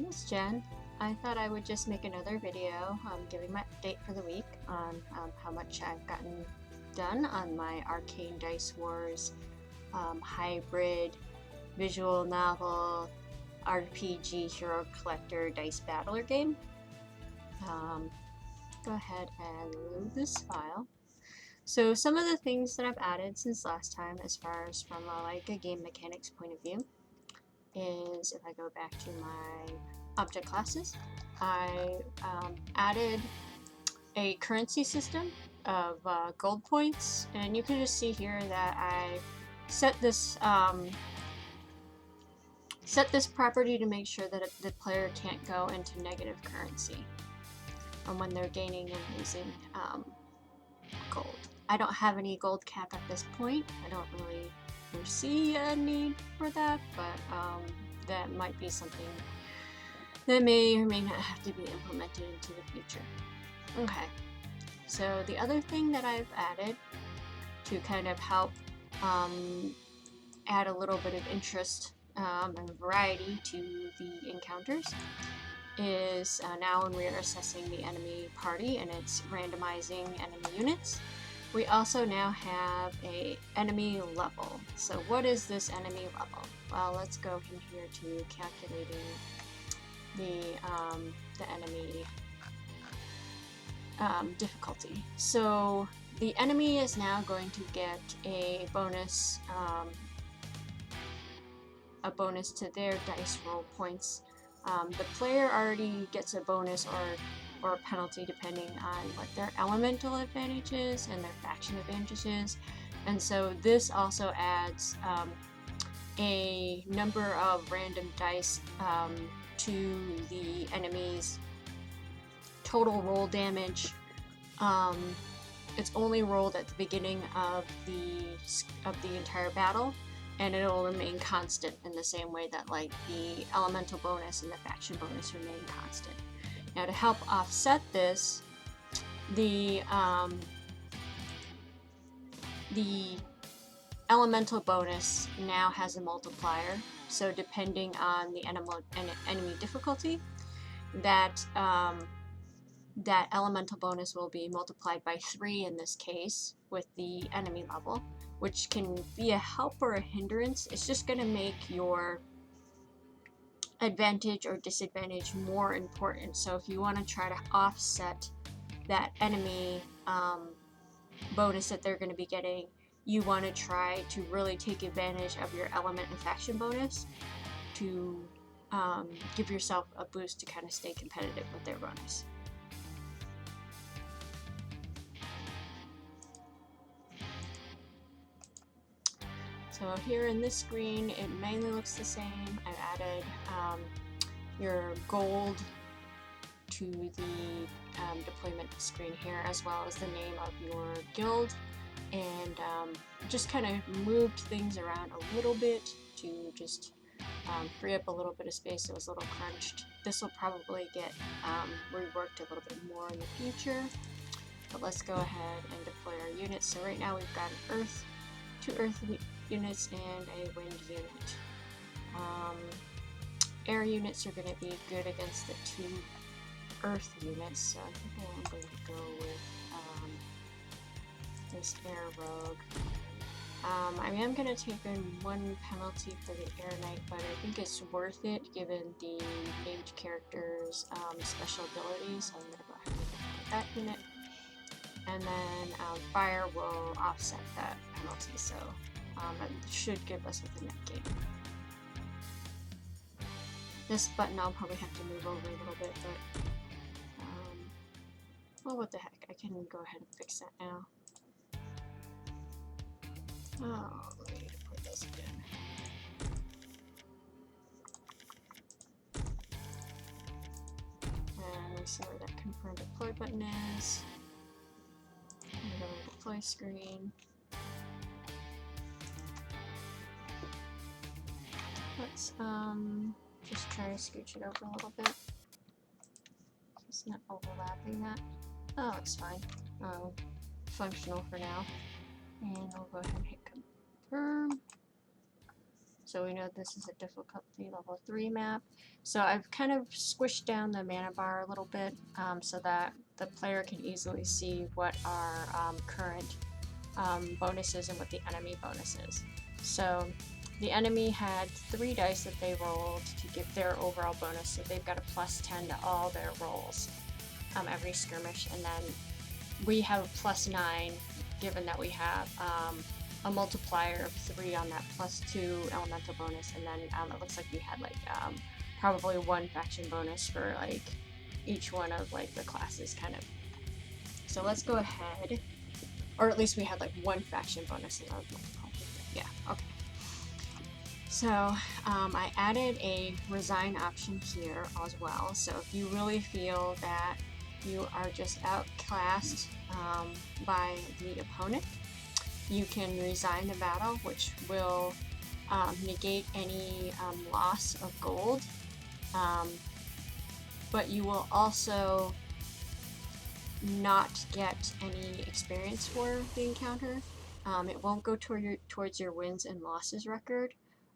name is Jen. I thought I would just make another video giving my update for the week on how much I've gotten done on my Arcane Dice Wars hybrid visual novel RPG hero collector dice battler game. Go ahead and load this file. So some of the things that I've added since last time, as far as from a game mechanics point of view, is if I go back to my object classes, I added a currency system of gold points, and you can just see here that I set this property to make sure that the player can't go into negative currency when they're gaining and losing gold. I don't have any gold cap at this point. I don't really foresee a need for that, but that might be something that may or may not have to be implemented into the future. Okay, so the other thing that I've added to kind of help add a little bit of interest and variety to the encounters is now when we are assessing the enemy party and it's randomizing enemy units, we also now have a enemy level. So what is this enemy level? Well, let's go in here to calculating the enemy difficulty. So the enemy is now going to get a bonus to their dice roll points. The player already gets a bonus or a penalty depending on what their elemental advantage is and their faction advantage is. And so this also adds a number of random dice to the enemy's total roll damage. It's only rolled at the beginning of the entire battle, and it will remain constant in the same way that like the elemental bonus and the faction bonus remain constant. Now to help offset this, the elemental bonus now has a multiplier. So depending on the enemy difficulty, that elemental bonus will be multiplied by 3 in this case with the enemy level, which can be a help or a hindrance. It's just going to make your advantage or disadvantage more important. So if you want to try to offset that enemy bonus that they're going to be getting, you want to try to really take advantage of your element and faction bonus to give yourself a boost to kind of stay competitive with their bonus. So here in this screen, it mainly looks the same. I've added your gold to the deployment screen here, as well as the name of your guild, and just kind of moved things around a little bit to just free up a little bit of space. It was a little crunched. This will probably get reworked a little bit more in the future, but let's go ahead and deploy our units. So right now we've got an earth, 2 earth units and a wind unit. Air units are going to be good against the 2 earth units, so I think I'm going to go with this air rogue. I am going to take in 1 penalty for the air knight, but I think it's worth it given the named character's special abilities. So I'm going to go ahead and put that unit, and then fire will offset that penalty, so it should give us with the net gain. This button I'll probably have to move over a little bit, but well, what the heck, I can go ahead and fix that now. Oh, I need to put this again. And we see where that confirm deploy button is. I'm going to go to the deploy screen. Let's just try to scooch it over a little bit. It's not overlapping that. Oh, it's fine. Functional for now. And I'll go ahead and hit confirm. So we know this is a difficulty level 3 map. So I've kind of squished down the mana bar a little bit so that the player can easily see what our current bonuses and what the enemy bonus is. So the enemy had 3 dice that they rolled to give their overall bonus, so they've got a +10 to all their rolls every skirmish, and then we have a +9 given that we have a multiplier of 3 on that +2 elemental bonus, and then it looks like we had like probably 1 faction bonus for like each one of like the classes kind of. So let's go ahead, or at least we had like 1 faction bonus and yeah, okay. So I added a resign option here as well. So if you really feel that you are just outclassed by the opponent, you can resign the battle, which will negate any loss of gold, but you will also not get any experience for the encounter. It won't go towards your wins and losses record,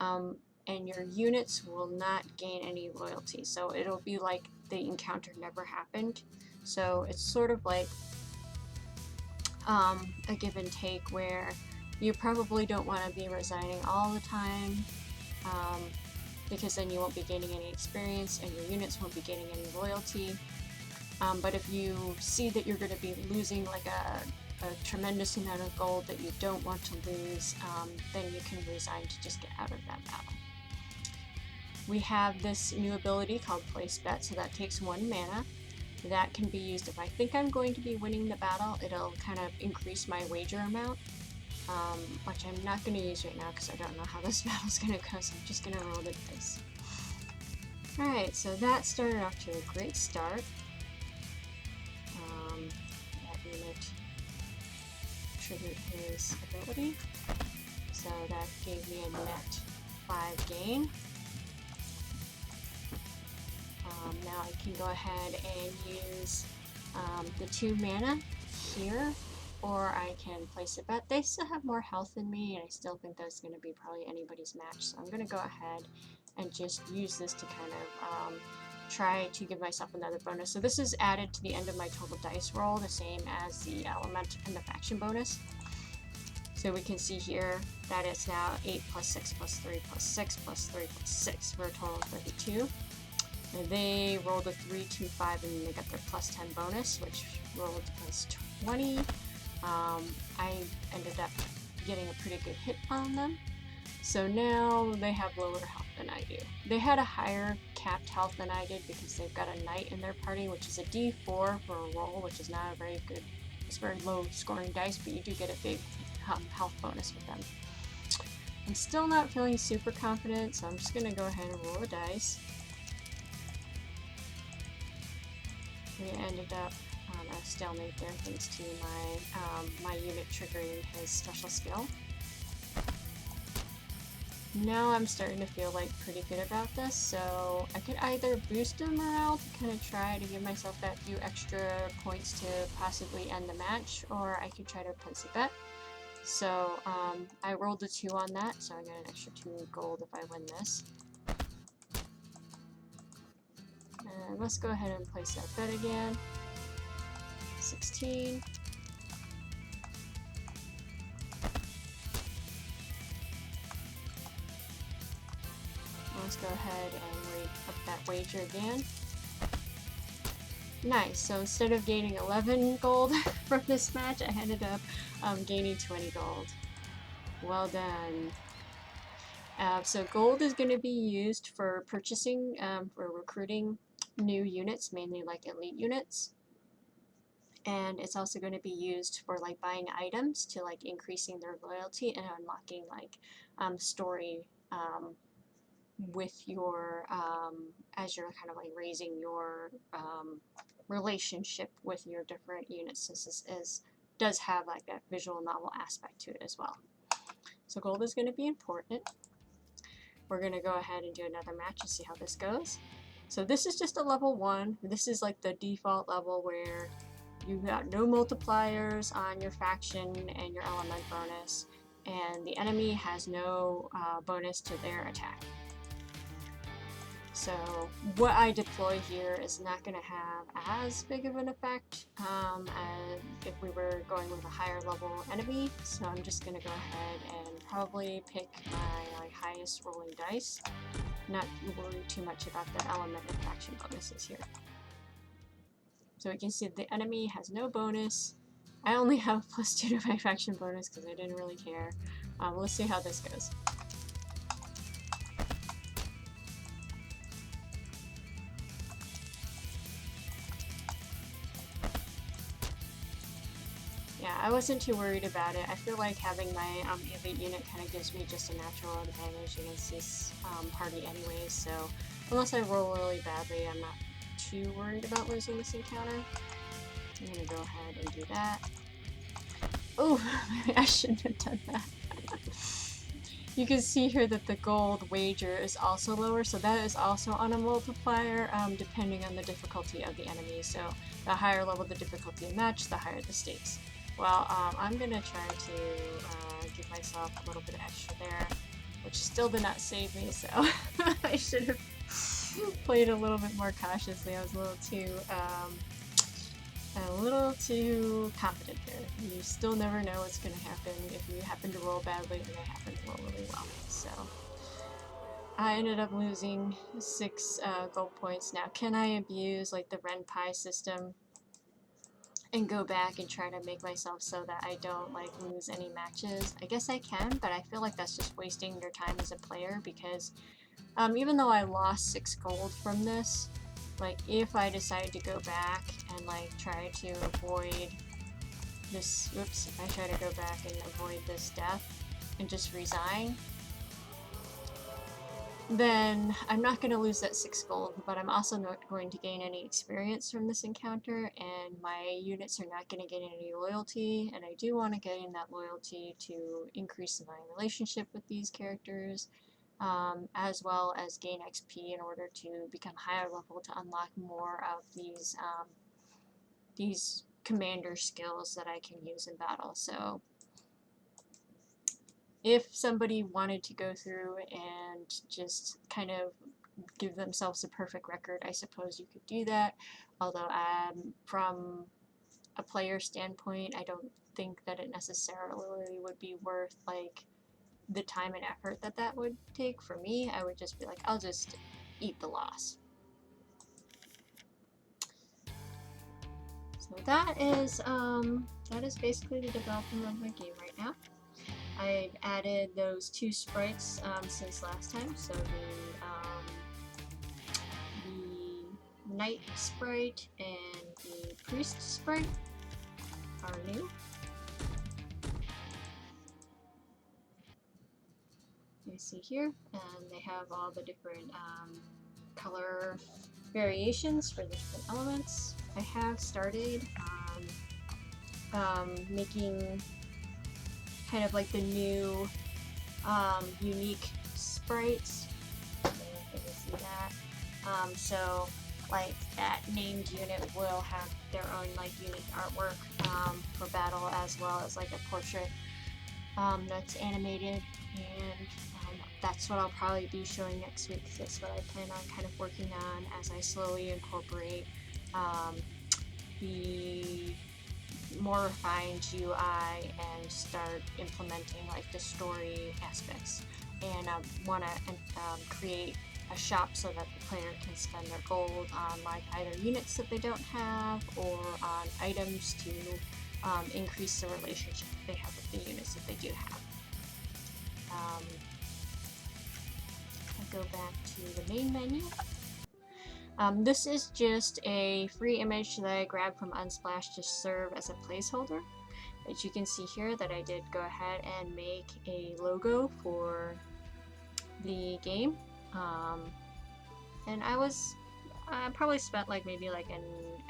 and your units will not gain any loyalty, so it'll be like the encounter never happened. So it's sort of like a give and take, where you probably don't want to be resigning all the time, because then you won't be gaining any experience and your units won't be gaining any loyalty. But if you see that you're going to be losing like a tremendous amount of gold that you don't want to lose, then you can resign to just get out of that battle. We have this new ability called Place Bet, so that takes 1 mana. That can be used if I think I'm going to be winning the battle. It'll kind of increase my wager amount, which I'm not going to use right now because I don't know how this battle's going to go, so I'm just going to roll the dice. Alright, so that started off to a great start. That unit triggered his ability, so that gave me a net 5 gain. Now I can go ahead and use the 2 mana here, or I can place a bet. They still have more health than me, and I still think that's going to be probably anybody's match, so I'm going to go ahead and just use this to kind of try to give myself another bonus. So this is added to the end of my total dice roll, the same as the element and the faction bonus. So we can see here that it's now 8 + 6 + 3 + 6 + 3 + 6 for a total of 32. And they rolled a 3, 2, 5, and they got their +10 bonus, which rolled +20. I ended up getting a pretty good hit on them. So now they have lower health than I do. They had a higher capped health than I did because they've got a knight in their party, which is a D4 for a roll, which is not a very good, it's very low scoring dice, but you do get a big health bonus with them. I'm still not feeling super confident, so I'm just going to go ahead and roll the dice. We ended up at a stalemate there thanks to my unit triggering his special skill. Now I'm starting to feel like pretty good about this, so I could either boost him morale to kind of try to give myself that few extra points to possibly end the match, or I could try to place a bet. So I rolled a 2 on that, so I get an extra 2 gold if I win this. And let's go ahead and place that bet again. 16. Let's go ahead and up that wager again. Nice, so instead of gaining 11 gold from this match, I ended up gaining 20 gold. Well done. So gold is going to be used for purchasing, for recruiting new units, mainly like elite units. And it's also going to be used for like buying items to like increasing their loyalty and unlocking like story with your as you're kind of like raising your relationship with your different units, since this does have like that visual novel aspect to it as well. So gold is going to be important. We're going to go ahead and do another match and see how this goes. So this is just a level 1. This is like the default level where you've got no multipliers on your faction and your element bonus. and the enemy has no bonus to their attack. So what I deploy here is not going to have as big of an effect as if we were going with a higher level enemy. So I'm just going to go ahead and probably pick my highest rolling dice, not worry too much about the element and faction bonuses here. So we can see the enemy has no bonus. I only have +2 to my faction bonus because I didn't really care. Let's see how this goes. Yeah, I wasn't too worried about it. I feel like having my elite unit kind of gives me just a natural advantage against this party anyways, so unless I roll really badly, I'm not too worried about losing this encounter. I'm gonna go ahead and do that. Oh, maybe I shouldn't have done that. You can see here that the gold wager is also lower, so that is also on a multiplier depending on the difficulty of the enemy. So the higher level the difficulty of match, the higher the stakes. Well, I'm gonna try to give myself a little bit of extra there, which still did not save me, so I should have played a little bit more cautiously. I was a little too confident there. You still never know what's going to happen. If you happen to roll badly, it may happen to roll really well. So I ended up losing 6 gold points. Now, can I abuse like the RenPy system and go back and try to make myself so that I don't like lose any matches? I guess I can, but I feel like that's just wasting your time as a player because even though I lost 6 gold from this, like if I decide to go back and like try to avoid this, oops, if I try to go back and avoid this death and just resign, then I'm not going to lose that 6 gold, but I'm also not going to gain any experience from this encounter, and my units are not going to gain any loyalty, and I do want to gain that loyalty to increase my relationship with these characters, as well as gain XP in order to become higher level to unlock more of these commander skills that I can use in battle. So if somebody wanted to go through and just kind of give themselves a perfect record, I suppose you could do that. Although from a player standpoint, I don't think that it necessarily would be worth like the time and effort that that would take. For me, I would just be like, I'll just eat the loss. So that is basically the development of my game right now. I've added those 2 sprites since last time. So the knight sprite and the priest sprite are new. You see here, and they have all the different color variations for the different elements. I have started making kind of like the new unique sprites. You can see that. So like that named unit will have their own like unique artwork for battle, as well as like a portrait that's animated, and that's what I'll probably be showing next week, because that's what I plan on kind of working on as I slowly incorporate the more refined UI and start implementing like the story aspects. And I want to create a shop so that the player can spend their gold on like either units that they don't have or on items to increase the relationship they have with the units that they do have. I'll go back to the main menu. This is just a free image that I grabbed from Unsplash to serve as a placeholder. As you can see here, that I did go ahead and make a logo for the game. And I probably spent like maybe like an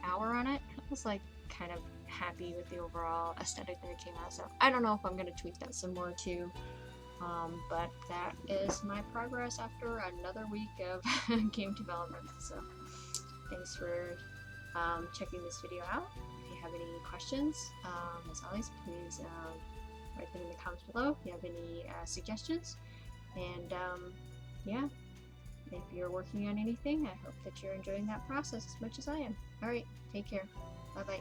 hour on it. I was like kind of happy with the overall aesthetic that it came out. So I don't know if I'm going to tweak that some more too. But that is my progress after another week of game development. So thanks for checking this video out. If you have any questions, as always, please write them in the comments below if you have any suggestions. And yeah, if you're working on anything, I hope that you're enjoying that process as much as I am. Alright, take care. Bye bye.